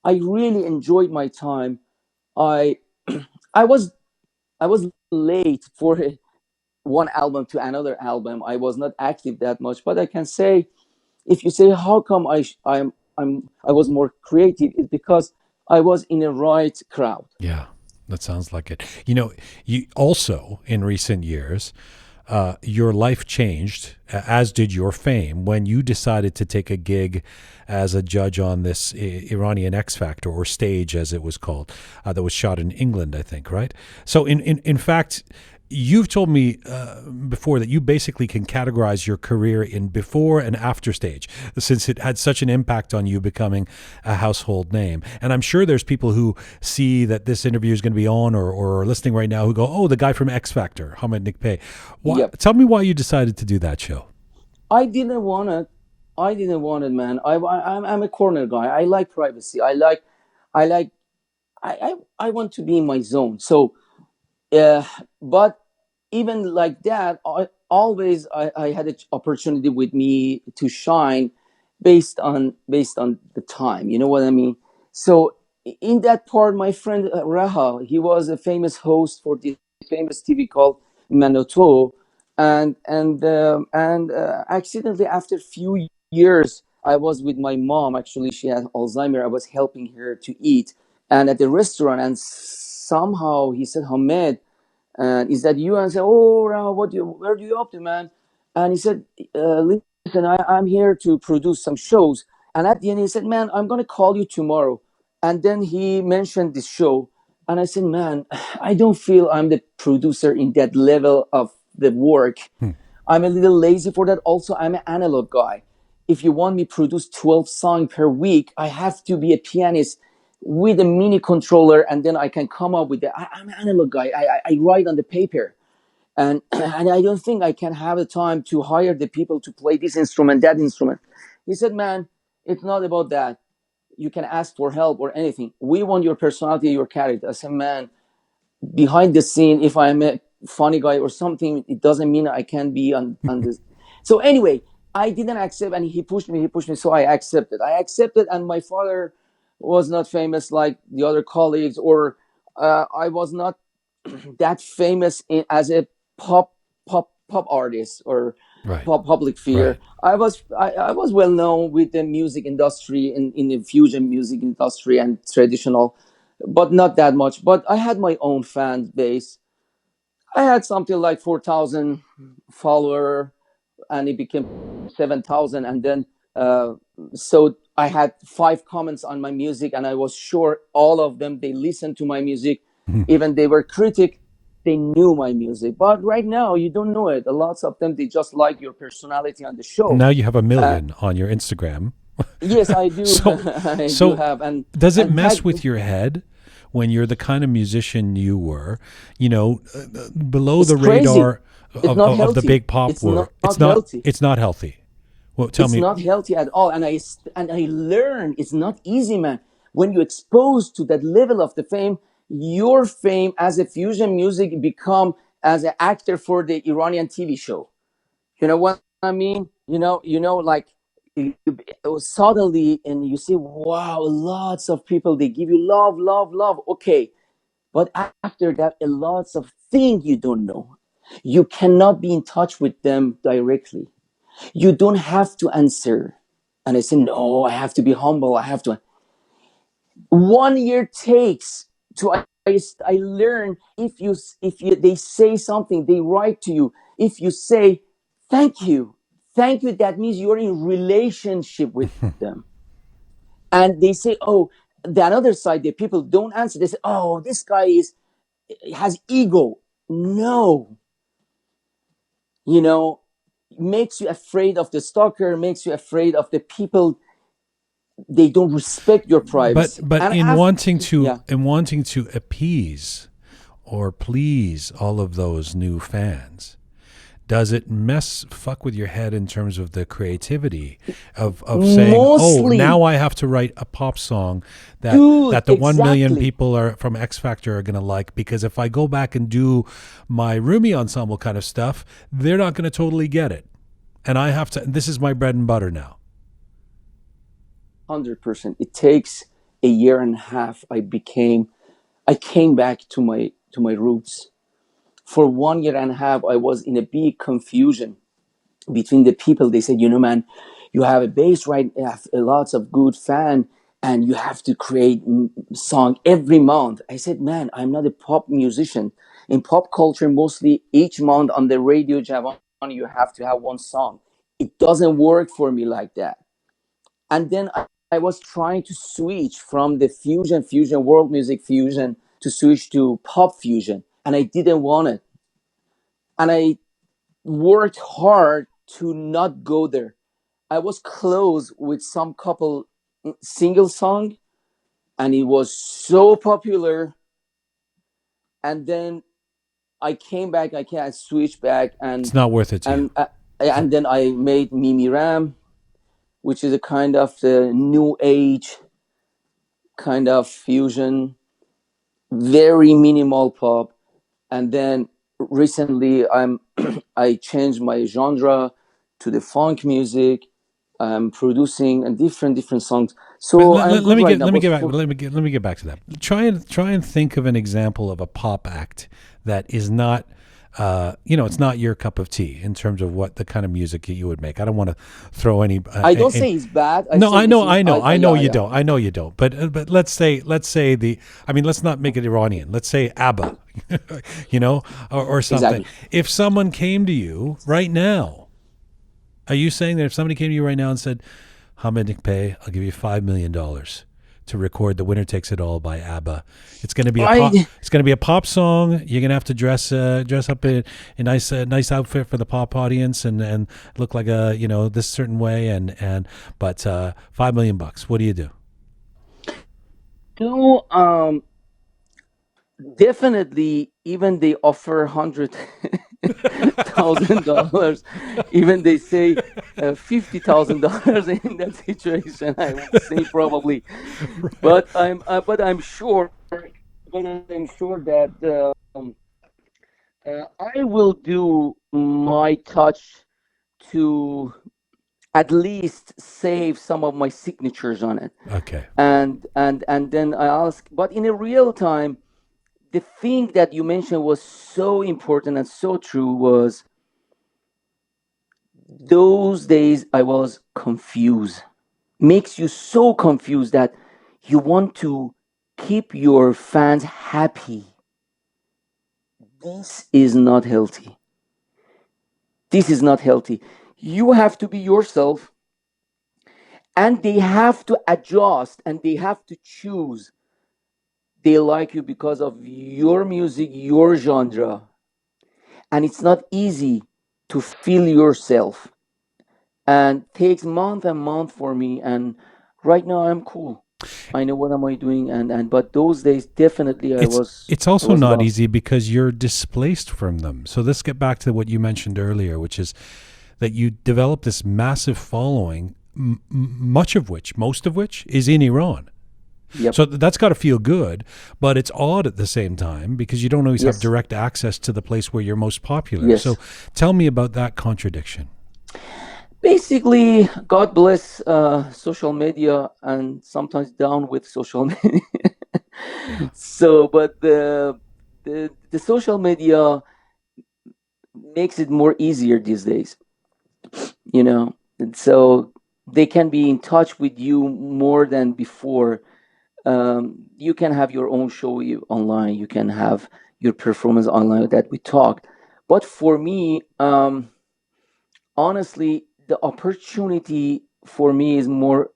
I really enjoyed my time. I I was I was late for one album to another album. I was not active that much, but I can say, if you say how come I was more creative, it's because I was in a right crowd. Yeah, that sounds like it. You know, you also in recent years, your life changed, as did your fame, when you decided to take a gig as a judge on this Iranian X Factor, or stage as it was called, that was shot in England, I think, right? So, in fact, you've told me before that you basically can categorize your career in before and after stage, since it had such an impact on you becoming a household name. And I'm sure there's people who see that this interview is going to be on, or listening right now, who go, "Oh, the guy from X Factor, Hamid Nikpay." Yep. Tell me why you decided to do that show. I didn't want it. I didn't want it, man. I'm a corner guy. I like privacy. I like I want to be in my zone. So, uh, but even like that, I had an opportunity with me to shine based on the time. You know what I mean? So in that part, my friend Raha, he was a famous host for this famous TV called Manoto, and accidentally, after few years, I was with my mom. Actually, she had Alzheimer. I was helping her to eat, and at the restaurant, and somehow he said, "Hamed, and is that you?" And I said, "Oh, Rahul, where do you up to, man?" And he said, "Listen, I'm here to produce some shows." And at the end, he said, "Man, I'm gonna call you tomorrow." And then he mentioned this show, and I said, "Man, I don't feel I'm the producer in that level of the work. Hmm. I'm a little lazy for that. Also, I'm an analog guy. If you want me to produce 12 songs per week, I have to be a pianist with a mini controller, and then I can come up with that. I'm an analog guy. I write on the paper, and and I don't think I can have the time to hire the people to play this instrument, that instrument." He said, "Man, it's not about that. You can ask for help or anything. We want your personality, your character." I said, "Man, behind the scene, if I'm a funny guy or something, it doesn't mean I can be on this." So anyway, I didn't accept, and he pushed me, so I accepted, and my father was not famous like the other colleagues, or I was not that famous as a pop artist or Right. public figure. Right. I was well known with the music industry, in the fusion music industry and traditional, but not that much. But I had my own fan base. I had something like 4,000 follower, and it became 7,000, and then uh, so I had five comments on my music, and I was sure all of them, they listened to my music, even they were critic, they knew my music. But right now, you don't know it. A lots of them, they just like your personality on the show. Now you have a uh, million on your Instagram. yes, I do. So, I do so have, and does it and mess tag. with your head when you're the kind of musician you were, below It's the crazy. radar It's not of the healthy. big pop It's world? not healthy. It's not healthy. Well, tell It's me. not healthy at all. And I learned it's not easy, man. When you expose to that level of the fame, your fame as a fusion music become as an actor for the Iranian TV show. You know what I mean? Like, suddenly, and you see, wow, lots of people, they give you love, love, love. Okay, but after that, a lots of things you don't know. You cannot be in touch with them directly. You don't have to answer. And I said, no, I have to be humble. I have to. 1 year takes to. I learn, if you they say something, they write to you. If you say thank you, that means you're in relationship with them. And they say, oh, the other side, the people don't answer. They say, oh, this guy has ego. No, you know, makes you afraid of the stalker, makes you afraid of the people they don't respect your privacy. But And after, yeah, in wanting to appease or please all of those new fans, does it fuck with your head in terms of the creativity of saying, oh, mostly, now I have to write a pop song that dude, the 1 million exactly. people are from X Factor are going to like, because if I go back and do my Rumi ensemble kind of stuff, they're not going to totally get it, and I have to. This is my bread and butter now. 100%. It takes a year and a half. I came back to my roots. For 1 year and a half, I was in a big confusion between the people. They said, man, you have a bass, right? You have lots of good fan, and you have to create song every month. I said, man, I'm not a pop musician. In pop culture, mostly each month on the radio, Javan, you have to have one song. It doesn't work for me like that. And then I was trying to switch from the fusion, world music fusion, to switch to pop fusion, and I didn't want it. And I worked hard to not go there. I was close with some couple single song, and it was so popular. And then I came back. I switched back, It's not worth it to you. And then I made Mimi Ram, which is a kind of the new age kind of fusion, very minimal pop. And then recently I changed my genre to the funk music. I'm producing and different songs. So I'm good right now. Let me get back to that. Try and think of an example of a pop act that is not, it's not your cup of tea in terms of what the kind of music you would make. I don't want to throw any. I don't say it's bad. I know you don't. But let's say let's not make it Iranian. Let's say ABBA, or something. Exactly. If someone came to you right now. Are you saying that if somebody came to you right now and said, Hamid Nikpay, I'll give you $5 million to record "The Winner Takes It All" by ABBA. It's going to be a pop song. You're going to have to dress up in a nice outfit for the pop audience and look like this certain way but $5 million. What do you do? Definitely, even they offer $100,000. Even they say $50,000 in that situation. I would say probably, but I'm sure. But I'm sure that I will do my touch to at least save some of my signatures on it. Okay. And then I ask, but in a real time, the thing that you mentioned was so important and so true was those days I was confused. Makes you so confused that you want to keep your fans happy. This is not healthy. This is not healthy. You have to be yourself, and they have to adjust and they have to choose. They like you because of your music, your genre. And it's not easy to feel yourself. And takes month and month for me. And right now I'm cool. I know what am I doing, and but those days definitely it's also not easy because you're displaced from them. So let's get back to what you mentioned earlier, which is that you develop this massive following, most of which is in Iran. Yep. So that's got to feel good, but it's odd at the same time because you don't always have direct access to the place where you're most popular. Yes. So tell me about that contradiction. Basically, God bless social media, and sometimes down with social media. So, but the social media makes it more easier these days, and so they can be in touch with you more than before. You can have your own show online. You can have your performance online that we talked. But for me, honestly, the opportunity for me is more,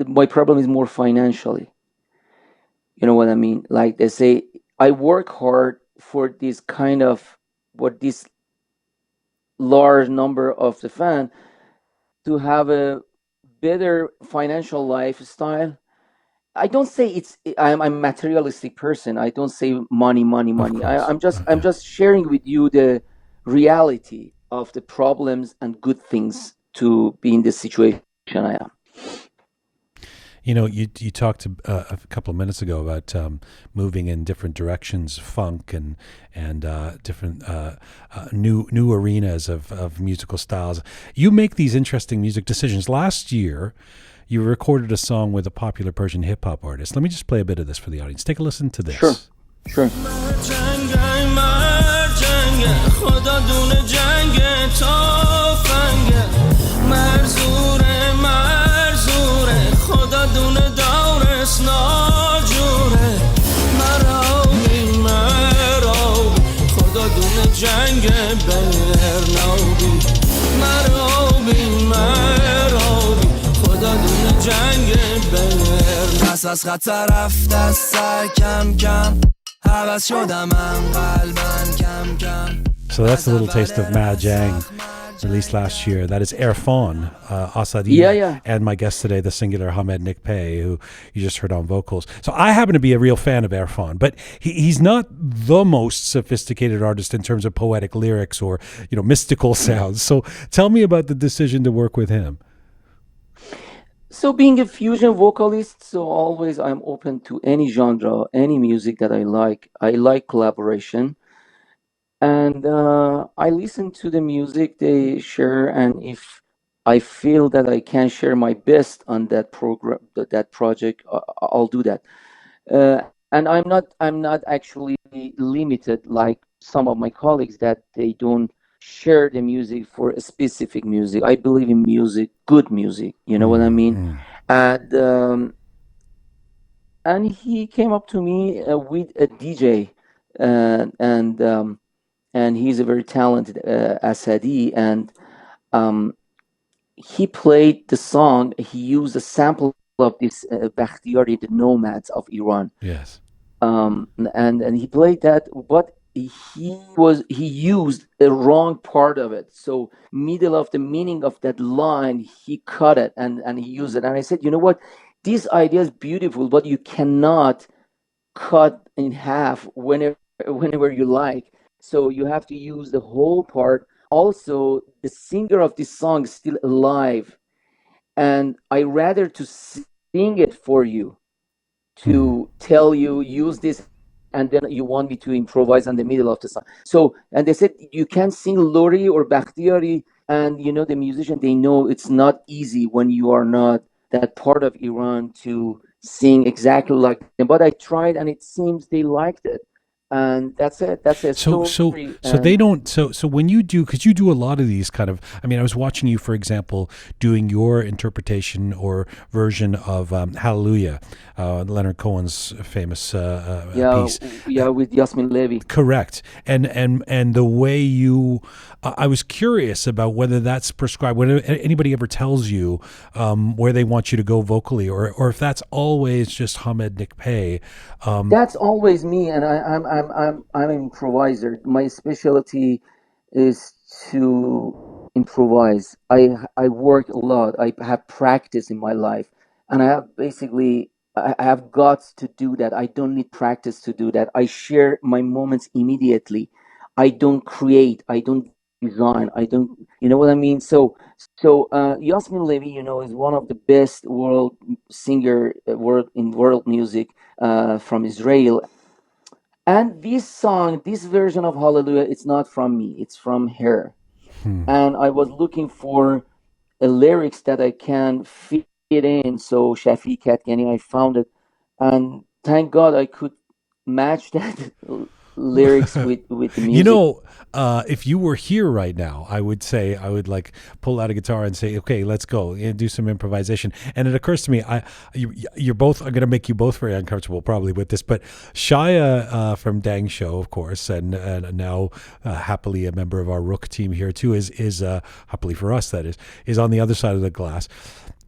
my problem is more financially. You know what I mean? Like they say, I work hard for this kind of, what this large number of the fan to have a better financial lifestyle. I don't say I'm a materialistic person. I don't say money, money, Of money. course. I'm Yeah. just sharing with you the reality of the problems and good things to be in the situation I am. You know, you talked a couple of minutes ago about moving in different directions, funk and different new arenas of musical styles. You make these interesting music decisions. Last year, you recorded a song with a popular Persian hip hop artist. Let me just play a bit of this for the audience. Take a listen to Sure, this. sure. پس از خطر رفت از سر کم کم عوض شدم من قلبن کم کم. So that's a little taste of Ma Jang, released last year. That is Erfan Asadi, Yeah. and my guest today, the singular Hamed Nikpay, who you just heard on vocals. So I happen to be a real fan of Erfan, but he's not the most sophisticated artist in terms of poetic lyrics or mystical sounds. So tell me about the decision to work with him. So being a fusion vocalist, so always I'm open to any genre, any music that I like. I like collaboration. And I listen to the music they share, and if I feel that I can share my best on that program, that project, I'll do that. And I'm not actually limited like some of my colleagues that they don't share the music for a specific music. I believe in music, good music. You know what I mean? And he came up to me with a DJ, and he's a very talented Asadi, and um, he played the song. He used a sample of this Bakhtiyari, the nomads of Iran. Yes. And he played that, but he used the wrong part of it. So middle of the meaning of that line, he cut it and he used it. And I said, you know what? This idea is beautiful, but you cannot cut in half whenever you like. So you have to use the whole part. Also, the singer of this song is still alive, and I rather to sing it for you, to tell you use this, and then you want me to improvise in the middle of the song. So, and they said you can sing Lori or Bakhtiyari, and the musician, they know it's not easy when you are not that part of Iran to sing exactly like them. But I tried, and it seems they liked it, and that's it. That's a So story. they don't. So when you do, because you do a lot of these kind of. I mean, I was watching you, for example, doing your interpretation or version of Hallelujah, Leonard Cohen's famous piece. Yeah, with Yasmin Levy. Correct. And the way you, I was curious about whether that's prescribed, whether anybody ever tells you where they want you to go vocally, or if that's always just Hamed Nikpay. That's always me, and I'm an improviser. My specialty is to improvise. I work a lot. I have practice in my life, and I have got to do that. I don't need practice to do that. I share my moments immediately. I don't create. I don't design. I don't. You know what I mean? So Yasmin Levy, is one of the best world singer world music from Israel. And this song, this version of Hallelujah, it's not from me, it's from her. And I was looking for a lyrics that I can fit in. So Shafi Katkani, I found it. And thank God I could match that lyrics with the music. If you were here right now, I would like pull out a guitar and say, okay, let's go and do some improvisation. And it occurs to me, you're both, I'm going to make you both very uncomfortable probably with this, but Shaya from Dang Show, of course, and now happily a member of our Roqe team here too, is happily for us, that is on the other side of the glass.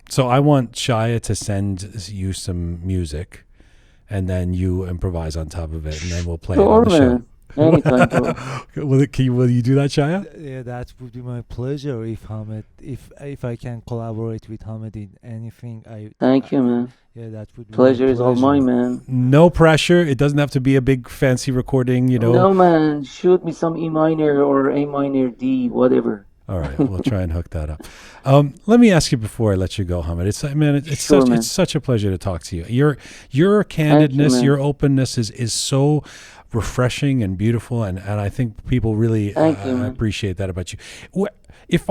So I want Shaya to send you some music, and then you improvise on top of it, and then we'll play it on the show. Anytime, bro. Will you do that, Shaya? Yeah, that would be my pleasure if Hamed, if I can collaborate with Hamed in anything. Thank you, man. Yeah, that would be Pleasure my is all mine, man. No pressure. It doesn't have to be a big fancy recording, you know. No, man. Shoot me some E minor or A minor D, whatever. All right, we'll try and hook that up. Let me ask you before I let you go, Hamid. It's Sure, man. it's such a pleasure to talk to you. Your candidness, man. your openness is so refreshing and beautiful, and I think people really appreciate that about you. If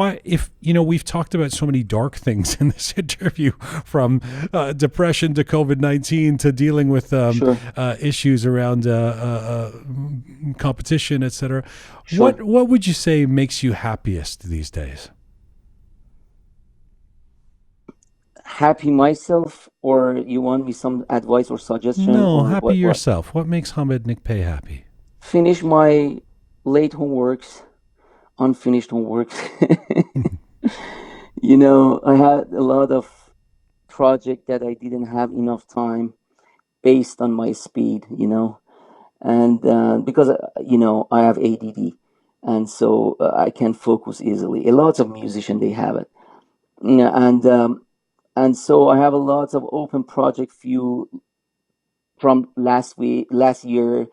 we've talked about so many dark things in this interview, from depression to COVID-19 to dealing with issues around competition, etc. Sure. What would you say makes you happiest these days? Happy myself, or you want me some advice or suggestion? No, or happy yourself. What makes Hamid Nikpay happy? Finish my late homeworks, unfinished homeworks. I had a lot of project that I didn't have enough time based on my speed, and because I have ADD, and so I can focus easily. A lot of musicians, they have it. And so I have a lot of open project few from last year,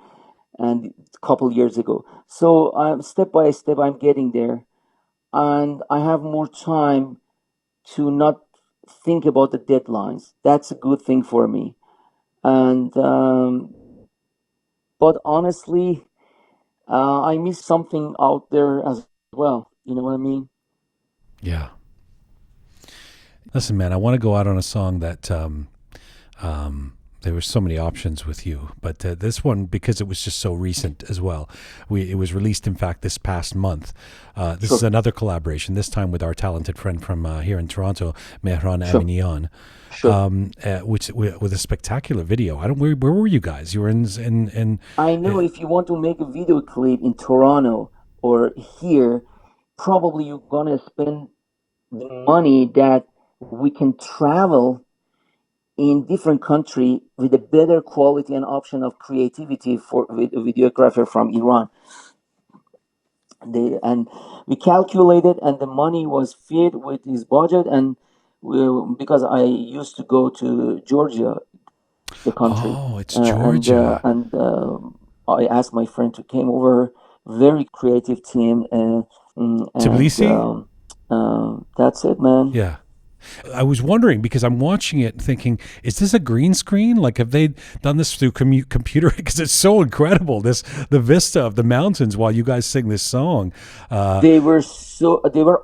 and a couple years ago. So step by step, I'm getting there, and I have more time to not think about the deadlines. That's a good thing for me. And but honestly, I miss something out there as well. You know what I mean? Yeah. Listen, man, I want to go out on a song that there were so many options with you, but this one, because it was just so recent as well. It was released, in fact, this past month. This is another collaboration, this time with our talented friend from here in Toronto, Mehran Aminian. Which with a spectacular video. Where were you guys? You were in I know if you want to make a video clip in Toronto or here, probably you're gonna spend the money that we can travel in different country with a better quality and option of creativity with a videographer from Iran. And we calculated, and the money was fit with his budget, and because I used to go to Georgia, the country. Oh, it's Georgia. And I asked my friend to came over. Very creative team. Tbilisi? That's it, man. Yeah. I was wondering, because I'm watching it thinking, is this a green screen? Like, have they done this through computer? Because it's so incredible, the vista of the mountains while you guys sing this song. They were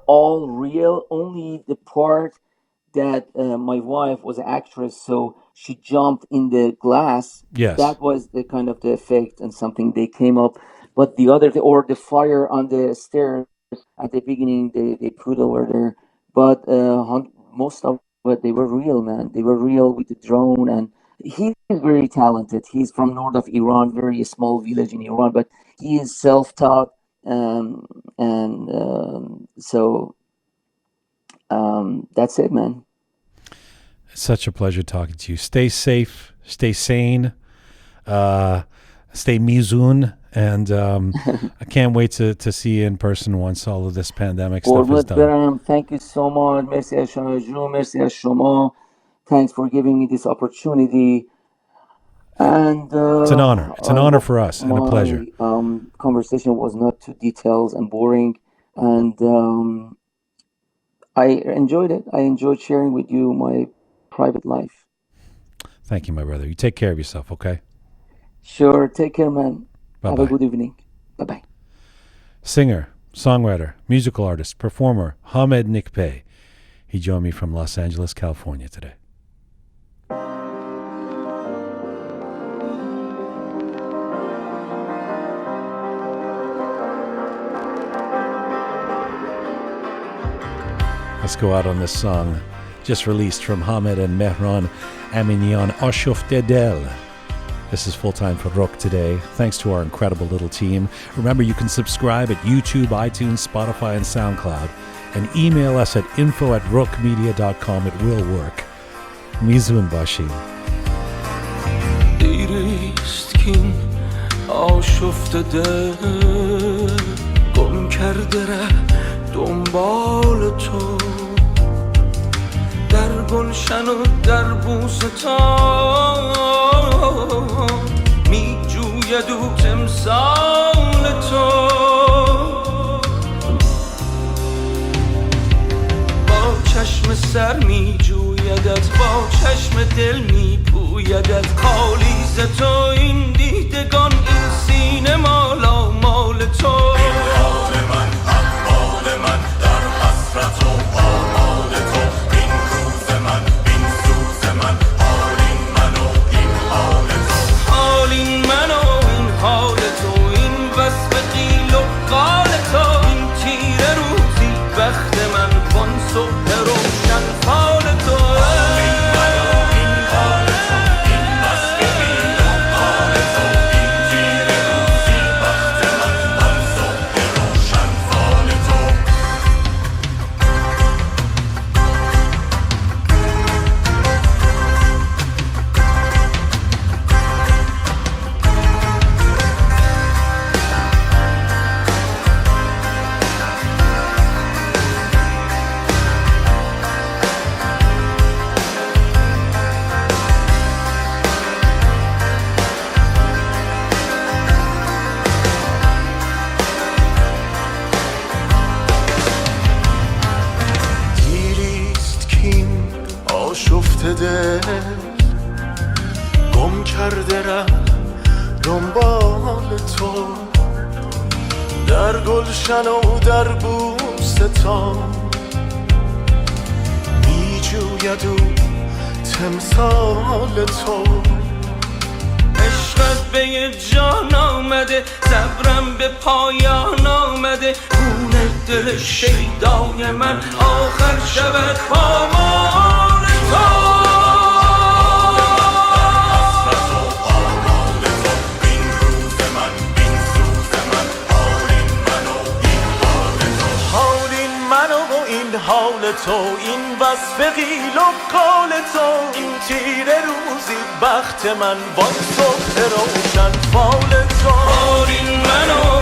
all real. Only the part that my wife was an actress, so she jumped in the glass. Yes. That was the kind of the effect and something they came up. But the other, or the fire on the stairs at the beginning, they put over there. But most of it, they were real, man. They were real with the drone, and he is very talented. He's from north of Iran, very small village in Iran, but he is self-taught, so that's it, man. It's such a pleasure talking to you. Stay safe, stay sane, stay mizun, and I can't wait to see you in person once all of this pandemic stuff is done. Thank you so much. Merci à شما. Merci à شما. Thanks for giving me this opportunity. And it's an honor. It's an honor for us and a pleasure. Conversation was not too detailed and boring, and I enjoyed it. I enjoyed sharing with you my private life. Thank you, my brother. You take care of yourself, okay? Sure. Take care, man. Bye-bye. Have a good evening. Bye-bye. Singer, songwriter, musical artist, performer, Hamid Nikpay. He joined me from Los Angeles, California today. Let's go out on this song, just released from Hamid and Mehran Aminian, Ashufte Del. This is Full Time for Roqe today. Thanks to our incredible little team. Remember, you can subscribe at YouTube, iTunes, Spotify, and SoundCloud, and email us at info@roqemedia.com. It will work. Mizun Bashi. دیریست کین آشفته دل گم کرده ره دنبال تو در گلشن و در بوستان می جوید او تمثال تو با چشم سر می جویدت با چشم دل می پویدت خالیز تو این دیدگان این سینه مالا مال تو حال من احوال من در حسرت و آمال تو این روز من این سوز من حالین من و این حال تو حالین من و این حال تو این وصف قیل و قال تو این تیره روزی بخت من وان صبح روشن فال تو گم کرده ره دنبال تو در گلشن و در بوستان می جوید او تمثال تو عشقت به یه جان آمده صبرم به پایان آمده خون دل شیدای من آخر شود پامال تو حال تو این وصف قیل و قال تو این تیره روزی بخت من وان صبح روشن فال تو حالین من و